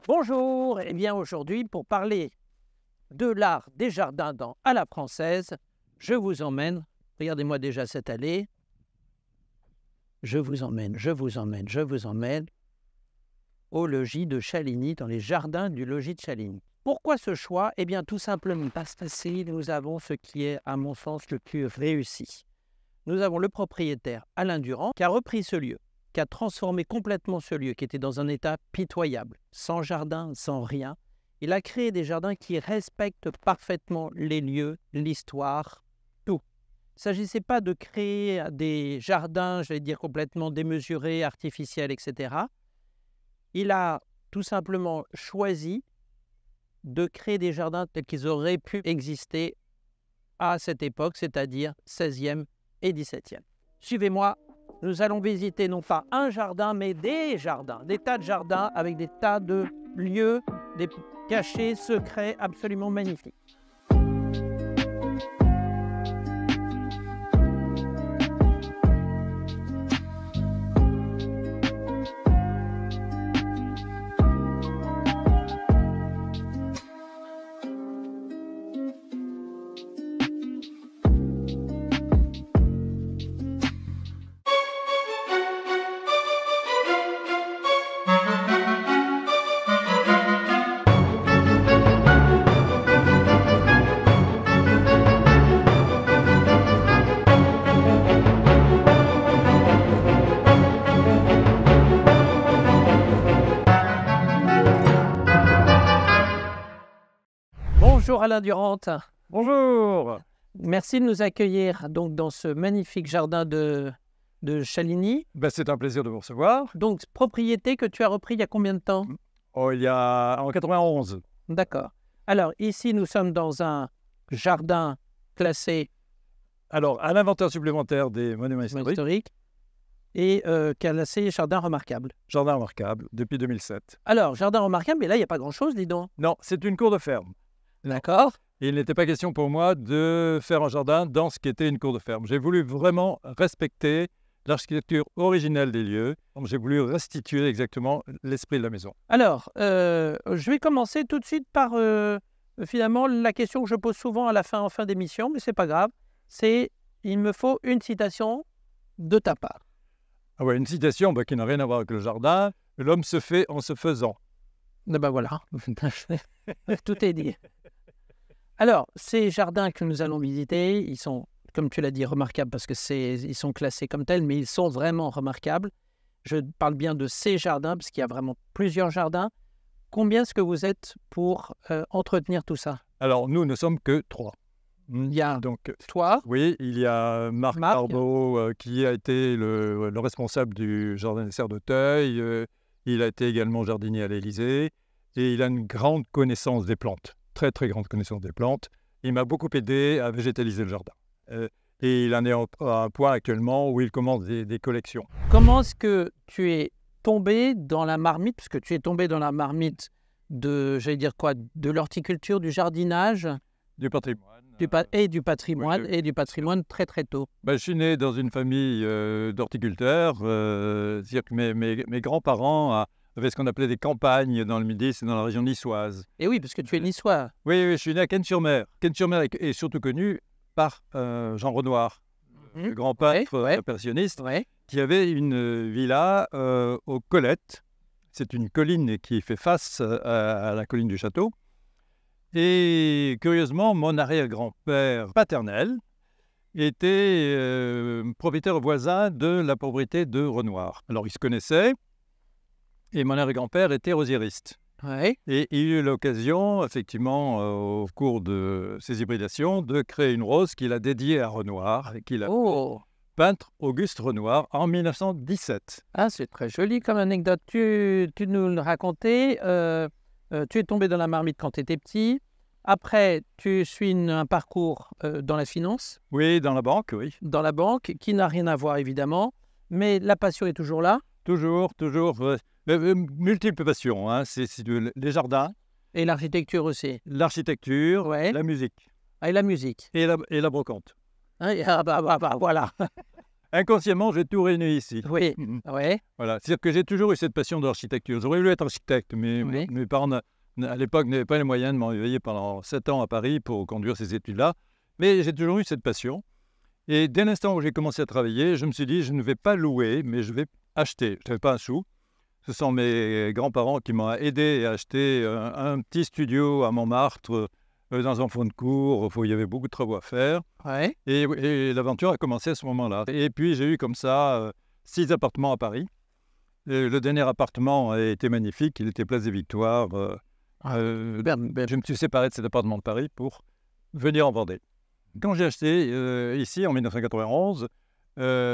Bonjour, eh bien aujourd'hui pour parler de l'art des jardins à la française, je vous emmène, regardez-moi déjà cette allée, je vous emmène au logis de Chaligny, dans les jardins du logis de Chaligny. Pourquoi ce choix? Eh bien tout simplement parce que nous avons ce qui est à mon sens le plus réussi. Nous avons le propriétaire Alain Durand qui a repris ce lieu, qui a transformé complètement ce lieu qui était dans un état pitoyable, sans jardin, sans rien. Il a créé des jardins qui respectent parfaitement les lieux, l'histoire, tout. Il ne s'agissait pas de créer des jardins, je vais dire, complètement démesurés, artificiels, etc. Il a tout simplement choisi de créer des jardins tels qu'ils auraient pu exister à cette époque, c'est-à-dire 16e et 17e. Suivez-moi. Nous allons visiter non pas un jardin, mais des jardins, des tas de jardins avec des tas de lieux, des cachets, secrets absolument magnifiques. Bonjour Alain Durand. Bonjour. Merci de nous accueillir donc dans ce magnifique jardin de Chaligny. C'est un plaisir de vous recevoir. Donc propriété que tu as repris il y a combien de temps? Il y a en 91. D'accord. Alors ici nous sommes dans un jardin classé Alors à l'inventaire supplémentaire des monuments historiques. Et classé jardin remarquable. Jardin remarquable depuis 2007. Alors jardin remarquable, mais là il n'y a pas grand-chose, dis donc. Non, c'est une cour de ferme. D'accord. Et il n'était pas question pour moi de faire un jardin dans ce qui était une cour de ferme. J'ai voulu vraiment respecter l'architecture originelle des lieux. J'ai voulu restituer exactement l'esprit de la maison. Alors, je vais commencer tout de suite par finalement la question que je pose souvent à la fin, en fin d'émission, mais c'est pas grave. C'est il me faut une citation de ta part. Ah ouais, une citation qui n'a rien à voir avec le jardin. L'homme se fait en se faisant. Ben voilà, tout est dit. Alors, ces jardins que nous allons visiter, ils sont, comme tu l'as dit, remarquables parce qu'ils sont classés comme tels, mais ils sont vraiment remarquables. Je parle bien de ces jardins parce qu'il y a vraiment plusieurs jardins. Combien est-ce que vous êtes pour entretenir tout ça? Alors, nous ne sommes que 3. Il y a donc, toi. Oui, il y a Marc Barbeau qui a été le responsable du jardin des Serres d'Auteuil. Il a été également jardinier à l'Élysée et il a une grande connaissance des plantes. Très, très grande connaissance des plantes. Il m'a beaucoup aidé à végétaliser le jardin. Et il en est à un point actuellement où il commence des collections. Comment est-ce que tu es tombé dans la marmite, parce que tu es tombé dans la marmite de, j'allais dire quoi, de l'horticulture, du jardinage, du patrimoine. Du patrimoine très très tôt. Je suis né dans une famille d'horticulteurs. C'est-à-dire que mes grands-parents avaient ce qu'on appelait des campagnes dans le Midi, c'est dans la région niçoise. Et oui, parce que tu es niçois. Oui, je suis né à Cannes-sur-Mer. Cannes-sur-Mer est surtout connu par Jean Renoir, le grand peintre impressionniste, qui avait une villa aux Colettes. C'est une colline qui fait face à la colline du château. Et curieusement, mon arrière-grand-père paternel était propriétaire voisin de la propriété de Renoir. Alors, ils se connaissaient. Et mon arrière-grand-père était rosiériste. Ouais. Et il eut l'occasion, effectivement, au cours de ses hybridations, de créer une rose qu'il a dédiée à Renoir et qu'il a peintre Auguste Renoir en 1917. Ah, c'est très joli comme anecdote. Tu nous le racontais. Tu es tombé dans la marmite quand tu étais petit. Après, tu suis un parcours dans la finance. Oui, dans la banque, oui. Dans la banque, qui n'a rien à voir, évidemment. Mais la passion est toujours là. Toujours. Multiples passions. C'est les jardins. Et l'architecture aussi. L'architecture, la musique. Et la musique. Et la brocante. Voilà. inconsciemment, j'ai tout réuni ici. Oui, oui. Voilà, c'est-à-dire que j'ai toujours eu cette passion de l'architecture. J'aurais voulu être architecte, mais Oui. mes parents, à l'époque, n'avaient pas les moyens de m'envoyer pendant 7 ans à Paris pour conduire ces études-là. Mais j'ai toujours eu cette passion. Et dès l'instant où j'ai commencé à travailler, je me suis dit, je ne vais pas louer, mais je vais acheter. Je n'avais pas un sou. Ce sont mes grands-parents qui m'ont aidé à acheter un petit studio à Montmartre, dans un fond de cour, où il y avait beaucoup de travaux à faire. Ouais. Et l'aventure a commencé à ce moment-là. Et puis, j'ai eu comme ça 6 appartements à Paris. Et le dernier appartement a été magnifique. Il était place des Victoires. Je me suis séparé de cet appartement de Paris pour venir en Vendée. Quand j'ai acheté ici, en 1991,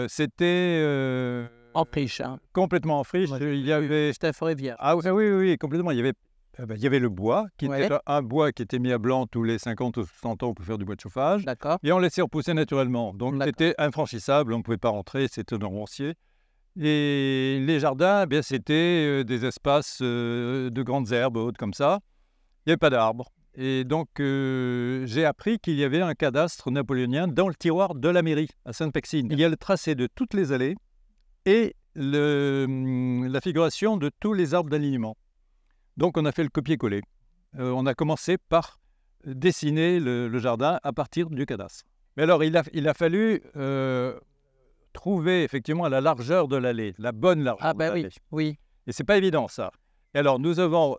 c'était... En friche. Hein. Complètement en friche. Ouais, Il y avait... C'était forêt-vierge. Ah oui, complètement. Il y avait le bois, qui Ouais. était un bois qui était mis à blanc tous les 50 ou 60 ans pour faire du bois de chauffage. D'accord. Et on laissait repousser naturellement. Donc, D'accord. c'était infranchissable. On ne pouvait pas rentrer. C'était un roncier. Et les jardins, c'était des espaces de grandes herbes hautes comme ça. Il n'y avait pas d'arbres. Et donc, j'ai appris qu'il y avait un cadastre napoléonien dans le tiroir de la mairie, à Sainte-Pexine. Il y a le tracé de toutes les allées et la figuration de tous les arbres d'alignement. Donc, on a fait le copier-coller. On a commencé par dessiner le jardin à partir du cadastre. Mais alors, il a fallu trouver effectivement la largeur de l'allée, la bonne largeur. Ah ben oui, oui. Et c'est pas évident, ça. Et alors, nous avons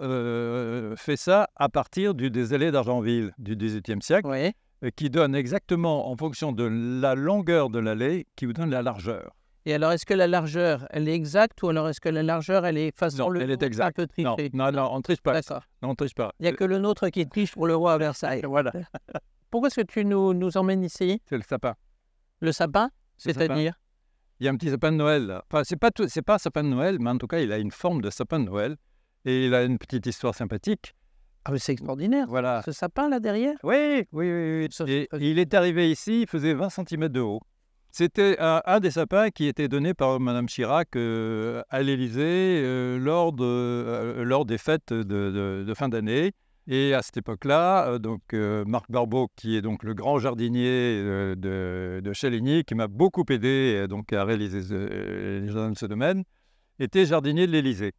fait ça à partir des allées d'Argenville du XVIIIe siècle, Oui. Qui donne exactement, en fonction de la longueur de l'allée, qui vous donne la largeur. Et alors, est-ce que la largeur, elle est exacte ou alors est-ce que la largeur, elle est façon Non, elle est exacte. un peu trichée? Non, on ne triche pas. D'accord. Non, on ne triche pas. Il n'y a que le nôtre qui triche pour le roi à Versailles. Voilà, Pourquoi est-ce que tu nous emmènes ici? c'est le sapin. Le sapin, Le sapin. c'est-à-dire? Il y a un petit sapin de Noël, là. Enfin, c'est pas un sapin de Noël, mais en tout cas, il a une forme de sapin de Noël. Et il a une petite histoire sympathique. Ah, mais c'est extraordinaire. Voilà. Ce sapin là derrière? Oui. Et il est arrivé ici, il faisait 20 cm de haut. C'était un des sapins qui était donné par Mme Chirac à l'Élysée lors des fêtes de fin d'année. Et à cette époque-là, Marc Barbeau, qui est donc le grand jardinier de Chaligny, qui m'a beaucoup aidé à réaliser les jardins de ce domaine, était jardinier de l'Élysée.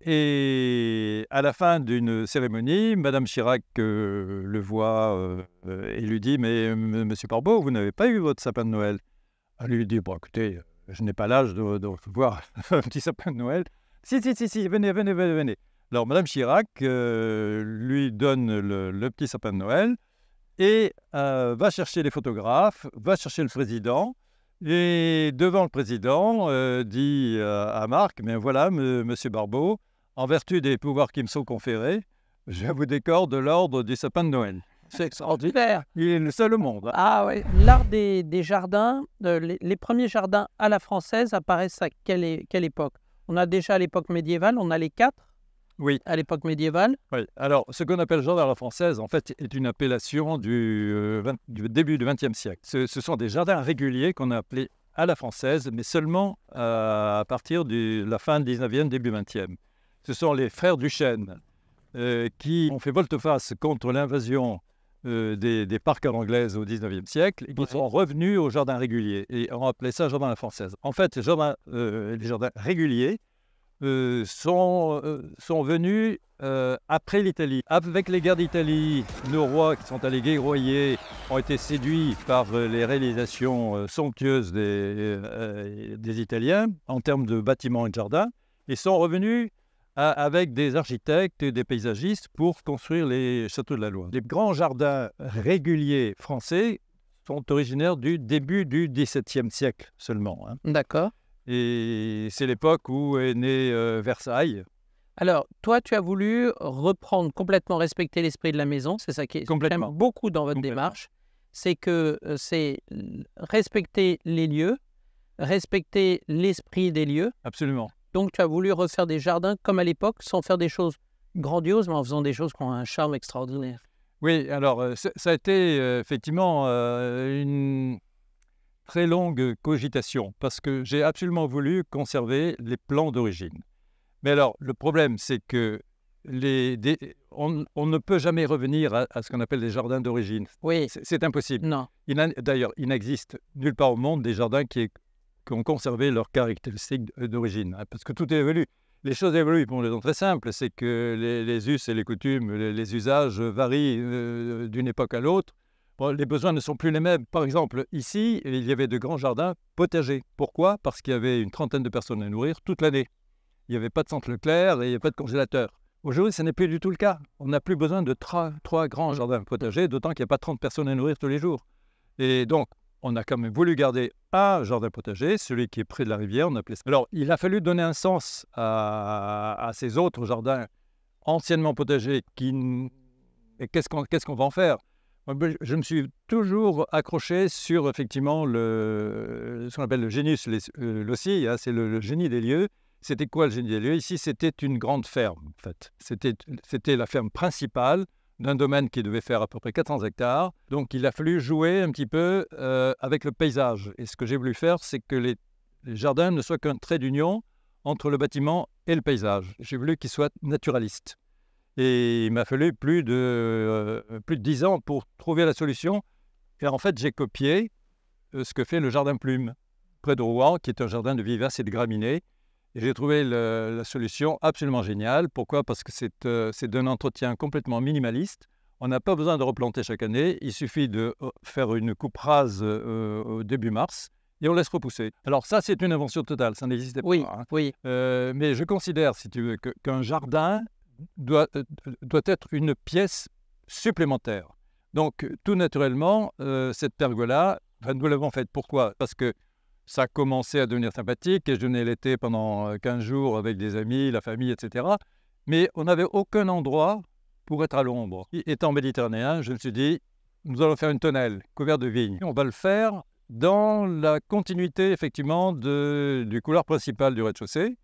Et à la fin d'une cérémonie, Mme Chirac le voit et lui dit « Mais Monsieur Barbeau, vous n'avez pas eu votre sapin de Noël ?» Elle lui dit « Bon, écoutez, je n'ai pas l'âge de voir un petit sapin de Noël. »« Si, venez. » Alors, Mme Chirac lui donne le petit sapin de Noël et va chercher les photographes, va chercher le président. Et devant le président, dit à Marc « Mais voilà, Monsieur Barbeau, en vertu des pouvoirs qui me sont conférés, je vous décore de l'ordre du sapin de Noël. » C'est extraordinaire. Il est le seul au monde. Ah oui, l'art des jardins, les premiers jardins à la française apparaissent à quelle époque? On a déjà à l'époque médiévale, on a les 4 Oui. à l'époque médiévale. Oui. Alors, ce qu'on appelle jardin à la française, en fait, est une appellation du début du XXe siècle. Ce sont des jardins réguliers qu'on a appelés à la française, mais seulement à partir de la fin du XIXe, début XXe. Ce sont les frères Duchesne qui ont fait volte-face contre l'invasion des parcs à l'anglaise au XIXe siècle et qui sont revenus au jardin régulier. Et on appelait ça jardin à la française. En fait, les jardins réguliers sont venus après l'Italie. Avec les guerres d'Italie, nos rois qui sont allés guerroyer ont été séduits par les réalisations somptueuses des Italiens en termes de bâtiments et de jardins et sont revenus avec des architectes et des paysagistes pour construire les châteaux de la Loire. Les grands jardins réguliers français sont originaires du début du XVIIe siècle seulement. Hein. D'accord. Et c'est l'époque où est né Versailles. Alors, toi, tu as voulu reprendre complètement, respecter l'esprit de la maison. C'est ça qui est j'aime beaucoup dans votre démarche. C'est que c'est respecter les lieux, respecter l'esprit des lieux. Absolument. Donc, tu as voulu refaire des jardins comme à l'époque, sans faire des choses grandioses, mais en faisant des choses qui ont un charme extraordinaire. Oui, alors, ça a été effectivement une très longue cogitation, parce que j'ai absolument voulu conserver les plans d'origine. Mais alors, le problème, c'est que on ne peut jamais revenir à ce qu'on appelle les jardins d'origine. Oui. C'est impossible. Non. D'ailleurs, il n'existe nulle part au monde des jardins qui ont conservé leurs caractéristiques d'origine, hein, parce que tout évolue. Les choses évoluent pour une raison très simple, c'est que les us et les coutumes, les usages varient d'une époque à l'autre. Bon, les besoins ne sont plus les mêmes. Par exemple, ici, il y avait de grands jardins potagers. Pourquoi? Parce qu'il y avait une trentaine de personnes à nourrir toute l'année. Il n'y avait pas de centre Leclerc et il n'y avait pas de congélateur. Aujourd'hui, ce n'est plus du tout le cas. On n'a plus besoin de trois grands jardins potagers, d'autant qu'il n'y a pas 30 personnes à nourrir tous les jours. Et donc, on a quand même voulu garder un jardin potager, celui qui est près de la rivière, on appelait ça. Alors, il a fallu donner un sens à ces autres jardins anciennement potagers. Et qu'est-ce qu'on va en faire? Je me suis toujours accroché sur, effectivement, ce qu'on appelle le genius loci, hein, c'est le génie des lieux. C'était quoi le génie des lieux? Ici, c'était une grande ferme, en fait. C'était la ferme principale d'un domaine qui devait faire à peu près 400 hectares. Donc, il a fallu jouer un petit peu avec le paysage. Et ce que j'ai voulu faire, c'est que les jardins ne soient qu'un trait d'union entre le bâtiment et le paysage. J'ai voulu qu'ils soient naturalistes. Et il m'a fallu plus de 10 ans pour trouver la solution. Et en fait, j'ai copié ce que fait le jardin Plume, près de Rouen, qui est un jardin de vivaces et de graminées. Et j'ai trouvé la solution absolument géniale. Pourquoi? Parce que c'est d'un entretien complètement minimaliste. On n'a pas besoin de replanter chaque année. Il suffit de faire une coupe rase au début mars et on laisse repousser. Alors ça, c'est une invention totale. Ça n'existait pas. Oui, Hein. oui. Mais je considère, si tu veux, qu'un jardin doit être une pièce supplémentaire. Donc, tout naturellement, cette pergola, nous l'avons faite. Pourquoi? Parce que ça a commencé à devenir sympathique et je venais l'été pendant 15 jours avec des amis, la famille, etc. Mais on n'avait aucun endroit pour être à l'ombre. Étant méditerranéen, je me suis dit, nous allons faire une tonnelle couverte de vignes. On va le faire dans la continuité, effectivement, du couloir principal du rez-de-chaussée.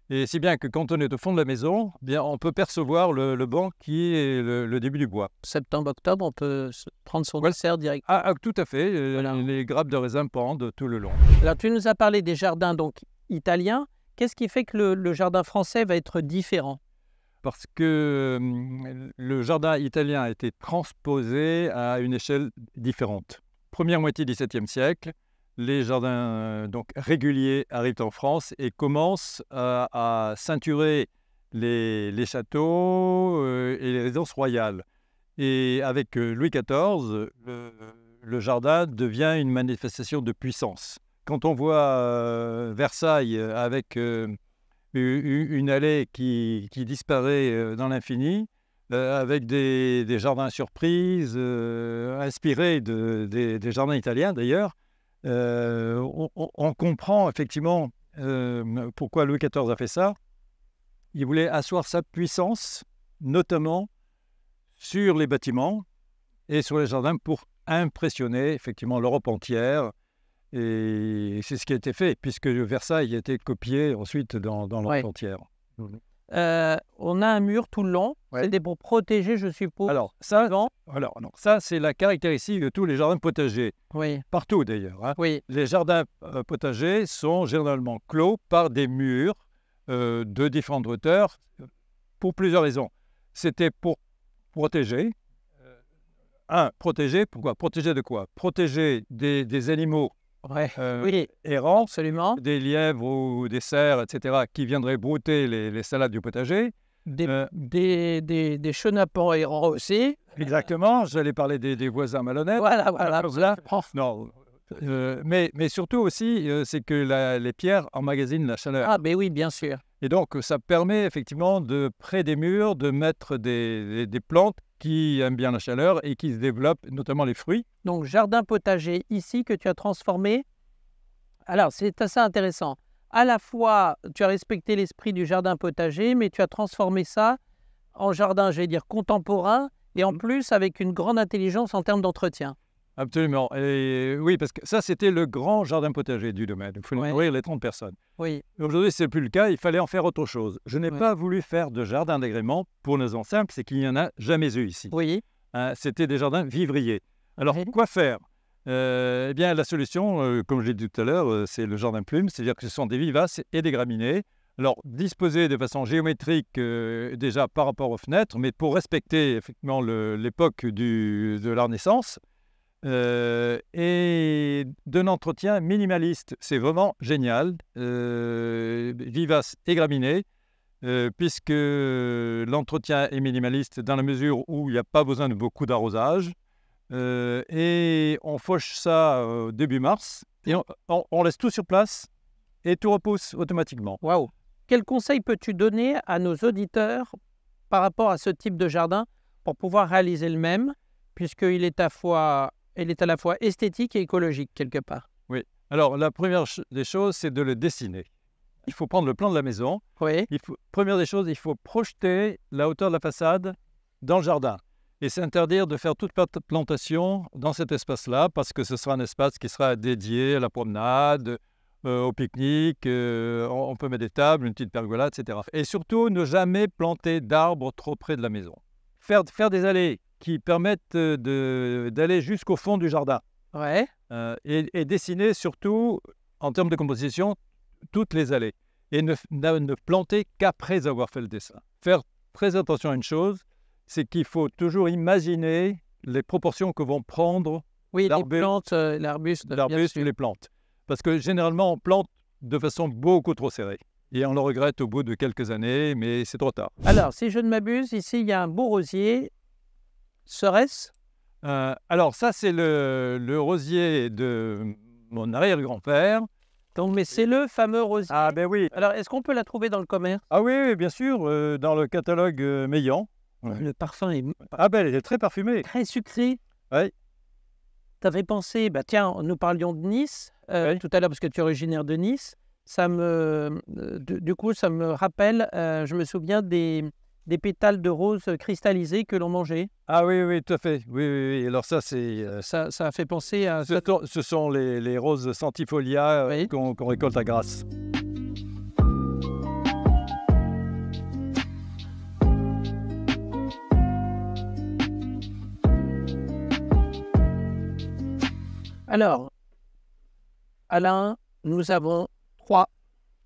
Et si bien que quand on est au fond de la maison, bien, on peut percevoir le banc qui est le début du bois. Septembre-octobre, on peut prendre son dessert direct. Tout à fait. Voilà. Les grappes de raisin pendent tout le long. Alors, tu nous as parlé des jardins donc italiens. Qu'est-ce qui fait que le jardin français va être différent? Parce que le jardin italien a été transposé à une échelle différente. Première moitié du XVIIe siècle, les jardins donc réguliers arrivent en France et commencent à ceinturer les châteaux et les résidences royales. Et avec Louis XIV, le jardin devient une manifestation de puissance. Quand on voit Versailles avec une allée qui disparaît dans l'infini, avec des jardins surprises, inspirés des jardins italiens d'ailleurs, on comprend effectivement pourquoi Louis XIV a fait ça. Il voulait asseoir sa puissance, notamment sur les bâtiments et sur les jardins pour impressionner effectivement l'Europe entière. Et c'est ce qui a été fait, puisque Versailles a été copié ensuite dans l'Europe entière. On a un mur tout le long. Ouais. C'était pour protéger, je suppose. Alors, ça c'est la caractéristique de tous les jardins potagers. Oui. Partout d'ailleurs. Hein. Oui. Les jardins potagers sont généralement clos par des murs de différentes hauteurs pour plusieurs raisons. C'était pour protéger. Protéger, pourquoi? Protéger de quoi? Protéger des animaux errants, absolument. Des lièvres ou des cerfs, etc., qui viendraient brouter les salades du potager. Des chenapans errants aussi. Exactement, j'allais parler des voisins malhonnêtes. Voilà. Non. Mais surtout aussi, c'est que les pierres emmagasinent la chaleur. Ah, ben oui, bien sûr. Et donc, ça permet effectivement, près des murs, de mettre des plantes qui aiment bien la chaleur et qui se développent, notamment les fruits. Donc, jardin potager ici que tu as transformé. Alors, c'est assez intéressant. À la fois, tu as respecté l'esprit du jardin potager, mais tu as transformé ça en jardin, j'allais dire, contemporain, et en plus avec une grande intelligence en termes d'entretien. Absolument. Et oui, parce que ça, c'était le grand jardin potager du domaine. Il faut nourrir les 30 personnes. Oui. Aujourd'hui, ce n'est plus le cas. Il fallait en faire autre chose. Je n'ai pas voulu faire de jardin d'agrément pour une raison simple, c'est qu'il n'y en a jamais eu ici. Oui. C'était des jardins vivriers. Alors, quoi faire? Eh bien, la solution, comme je l'ai dit tout à l'heure, c'est le jardin Plume, c'est-à-dire que ce sont des vivaces et des graminées. Alors, disposés de façon géométrique déjà par rapport aux fenêtres, mais pour respecter effectivement l'époque de la Renaissance, et d'un entretien minimaliste. C'est vraiment génial, vivace et graminé, puisque l'entretien est minimaliste dans la mesure où il n'y a pas besoin de beaucoup d'arrosage. Et on fauche ça début mars, et on laisse tout sur place, et tout repousse automatiquement. Waouh! Quel conseil peux-tu donner à nos auditeurs par rapport à ce type de jardin pour pouvoir réaliser le même, puisqu'il est à la fois esthétique et écologique quelque part? Oui. Alors, la première des choses, c'est de le dessiner. Il faut prendre le plan de la maison. Oui. Première des choses, il faut projeter la hauteur de la façade dans le jardin. Et s'interdire de faire toute plantation dans cet espace-là, parce que ce sera un espace qui sera dédié à la promenade, au pique-nique, on peut mettre des tables, une petite pergola, etc. Et surtout, ne jamais planter d'arbres trop près de la maison. Faire des allées qui permettent d'aller jusqu'au fond du jardin. Ouais. Et dessiner surtout, en termes de composition, toutes les allées. Et ne planter qu'après avoir fait le dessin. Faire très attention à une chose, c'est qu'il faut toujours imaginer les proportions que vont prendre les plantes, l'arbuste et les plantes. Parce que généralement, on plante de façon beaucoup trop serrée. Et on le regrette au bout de quelques années, mais c'est trop tard. Alors, si je ne m'abuse, ici, il y a un beau rosier. Serait-ce? Alors, ça, c'est le rosier de mon arrière-grand-père. Donc, mais c'est le fameux rosier. Ah, ben oui. Alors, est-ce qu'on peut la trouver dans le commerce? Ah oui, bien sûr, dans le catalogue Meillan. Ouais. Le parfum est... Ah ben, elle est très parfumée. Très sucré. Oui. Tu avais pensé, tiens, nous parlions de Nice tout à l'heure parce que tu es originaire de Nice. Du coup, ça me rappelle, je me souviens des pétales de rose cristallisés que l'on mangeait. Ah oui, tout à fait. Oui. Alors ça, c'est... Ça a fait penser à... Ce sont les roses centifolia qu'on récolte à Grasse. Alors, Alain, nous avons 3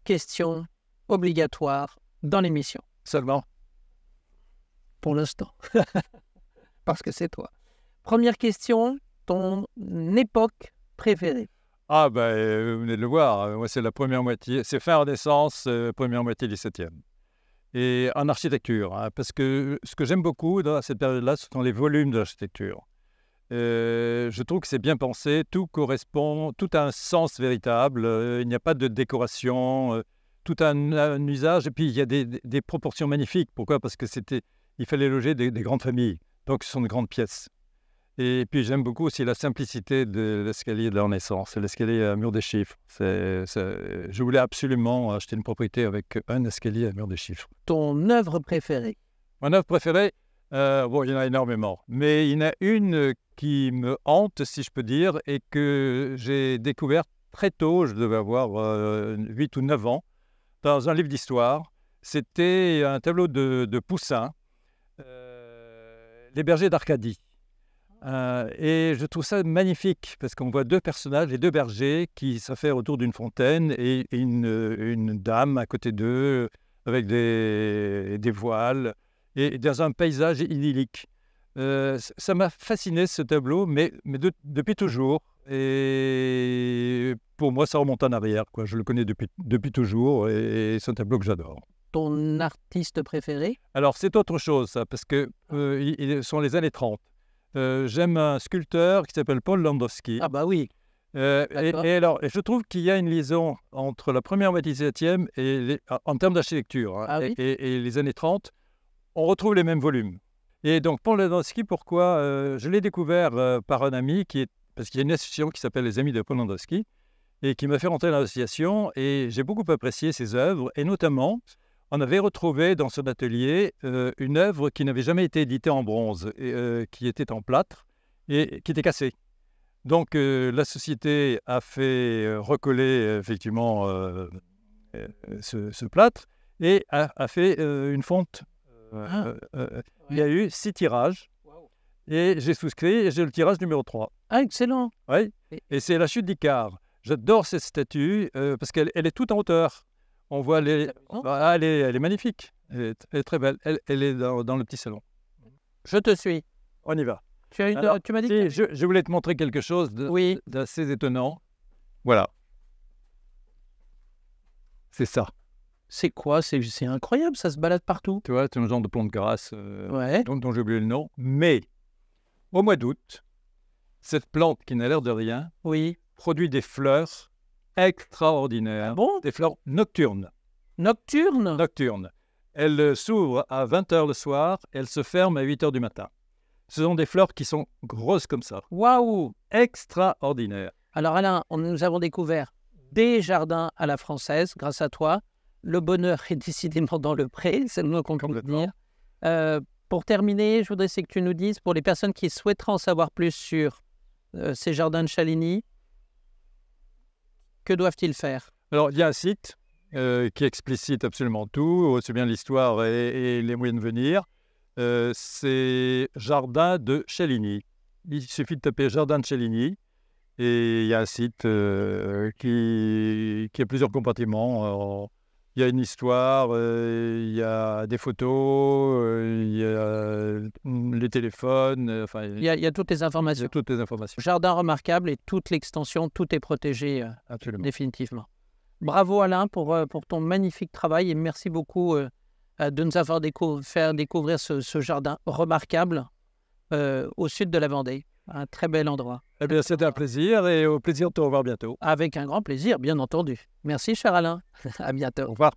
questions obligatoires dans l'émission. Seulement? Pour l'instant. Parce que c'est toi. Première question, ton époque préférée? Ah ben, vous venez de le voir, moi c'est la première moitié, c'est fin Renaissance, première moitié 17e. Et en architecture, parce que ce que j'aime beaucoup dans cette période-là, ce sont les volumes de l'architecture. Je trouve que c'est bien pensé, tout correspond, tout a un sens véritable, il n'y a pas de décoration, tout a un usage, et puis il y a des proportions magnifiques. Pourquoi? Parce que il fallait loger des grandes familles, donc ce sont de grandes pièces. Et puis j'aime beaucoup aussi la simplicité de l'escalier de la Renaissance, c'est l'escalier à mur des chiffres. Je voulais absolument acheter une propriété avec un escalier à mur des chiffres. Ton œuvre préférée? Mon œuvre préférée? Il y en a énormément, mais il y en a une qui me hante, si je peux dire, et que j'ai découverte très tôt, je devais avoir 8 ou 9 ans, dans un livre d'histoire. C'était un tableau de Poussin, Les bergers d'Arcadie. Et je trouve ça magnifique, parce qu'on voit 2 personnages, les 2 bergers, qui s'affairent autour d'une fontaine, et une dame à côté d'eux, avec des voiles, et dans un paysage idyllique. Ça m'a fasciné ce tableau, mais depuis toujours. Et pour moi, ça remonte en arrière, quoi. Je le connais depuis toujours, et c'est un tableau que j'adore. Ton artiste préféré? Alors, c'est autre chose, ça, parce que ce sont les années 30. J'aime un sculpteur qui s'appelle Paul Landowski. Ah bah oui. Et je trouve qu'il y a une liaison entre la première moitié du XVIIe en termes d'architecture et les années 30. On retrouve les mêmes volumes. Et donc, Paul Landowski, pourquoi je l'ai découvert par un ami, parce qu'il y a une association qui s'appelle les Amis de Paul Landowski, et qui m'a fait rentrer dans l'association, et j'ai beaucoup apprécié ses œuvres, et notamment, on avait retrouvé dans son atelier une œuvre qui n'avait jamais été éditée en bronze, qui était en plâtre, et qui était cassée. Donc, la société a fait recoller effectivement ce plâtre, et a fait une fonte. Il y a eu 6 tirages, et j'ai souscrit, et j'ai le tirage numéro 3. Ah, excellent. Oui, et c'est la chute d'Icare. J'adore cette statue, parce qu'elle est toute en hauteur. On voit elle est magnifique. Elle est très belle. Elle est dans le petit salon. Je te suis. On y va. Tu m'as dit je voulais te montrer quelque chose d'assez étonnant. Voilà. C'est ça. C'est quoi? C'est incroyable, ça se balade partout. Tu vois, c'est un genre de plante de grâce Ouais. dont j'ai oublié le nom. Mais au mois d'août, cette plante qui n'a l'air de rien produit des fleurs extraordinaires. Ah bon? Des fleurs nocturnes. Nocturnes? Nocturnes. Elle s'ouvre à 20h le soir, elle se ferme à 8h du matin. Ce sont des fleurs qui sont grosses comme ça. Waouh! Extraordinaires. Alors Alain, nous avons découvert des jardins à la française grâce à toi. Le bonheur est décidément dans le pré, c'est le mot qu'on peut dire. Pour terminer, je voudrais que tu nous dises, pour les personnes qui souhaiteraient en savoir plus sur ces jardins de Chaligny, que doivent-ils faire? Alors, il y a un site qui explicite absolument tout, aussi bien l'histoire et les moyens de venir. C'est Jardin de Chaligny. Il suffit de taper Jardin de Chaligny et il y a un site qui a plusieurs compartiments. Il y a une histoire, il y a des photos, il y a les téléphones. Il y a toutes les informations. Il y a toutes les informations. Jardin remarquable et toute l'extension, tout est protégé définitivement. Bravo Alain pour ton magnifique travail et merci beaucoup de nous avoir fait découvrir ce jardin remarquable au sud de la Vendée. Un très bel endroit. Eh bien, c'était un plaisir et au plaisir de te revoir bientôt. Avec un grand plaisir, bien entendu. Merci, cher Alain. À bientôt. Au revoir.